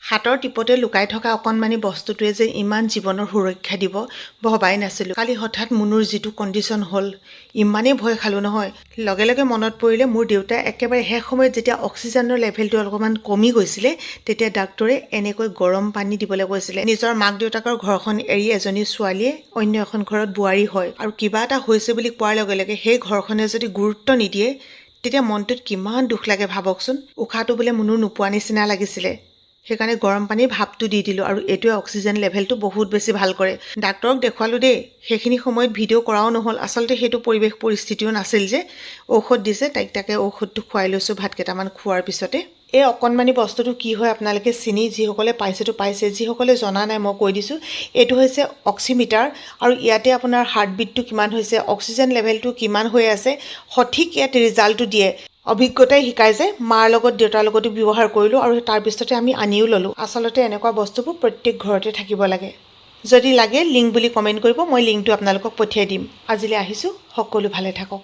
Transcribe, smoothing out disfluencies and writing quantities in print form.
হাতৰ টিপতে লুকাই থকা অকণমানি বস্তুটোৱে যে ইমান জীৱনৰ সুৰক্ষা দিব ভবাই নাছিলোঁ। কালি হঠাৎ মুনুৰ যিটো কণ্ডিশ্যন হ'ল, ইমানেই ভয় খালোঁ নহয়। লগে লগে মনত পৰিলে মোৰ দেউতাই একেবাৰে শেষ সময়ত যেতিয়া অক্সিজেনৰ লেভেলটো অলপমান কমি গৈছিলে, তেতিয়া ডাক্তৰে এনেকৈ গৰম পানী দিবলৈ কৈছিলে। নিজৰ মাক দেউতাকৰ ঘৰখন এৰি এজনী ছোৱালীয়ে অন্য এখন ঘৰত বোৱাৰী হয় আৰু কিবা এটা হৈছে বুলি কোৱাৰ লগে লগে সেই ঘৰখনে যদি গুৰুত্ব নিদিয়ে, তেতিয়া মনটোত কিমান দুখ লাগে ভাবকচোন। উশাহটো বোলে মুনুৰ নোপোৱা নিচিনা লাগিছিলে। সেইকাৰণে গৰম পানীৰ ভাপটো দি দিলোঁ আৰু এইটোৱে অক্সিজেন লেভেলটো বহুত বেছি ভাল কৰে। ডাক্তৰক দেখুৱালোঁ দেই, সেইখিনি সময়ত ভিডিঅ' কৰাও নহ'ল। আচলতে সেইটো পৰিৱেশ পৰিস্থিতিও নাছিল যে। ঔষধ দিছে, তাকে ঔষধটো খুৱাই লৈছোঁ ভাত কেইটামান খোৱাৰ পিছতে। এই অকণমানি বস্তুটো কি হয় আপোনালোকে চিনি যিসকলে পাইছেতো পাইছে, যিসকলে জনা নাই মই কৈ দিছোঁ। এইটো হৈছে অক্সিমিটাৰ আৰু ইয়াতে আপোনাৰ হাৰ্টবিটটো কিমান হৈছে, অক্সিজেন লেভেলটো কিমান হৈ আছে, সঠিক ইয়াত ৰিজাল্টটো দিয়ে। অভিজ্ঞতাই শিকায় যে মাৰ লগত দেউতাৰ লগতো ব্যৱহাৰ কৰিলোঁ আৰু তাৰপিছতে আমি আনিও ল'লোঁ। আচলতে এনেকুৱা বস্তুবোৰ প্ৰত্যেক ঘৰতে থাকিব লাগে। যদি লাগে লিংক বুলি কমেণ্ট কৰিব, মই লিংকটো আপোনালোকক পঠিয়াই দিম। আজিলৈ আহিছোঁ, সকলো ভালে থাকক।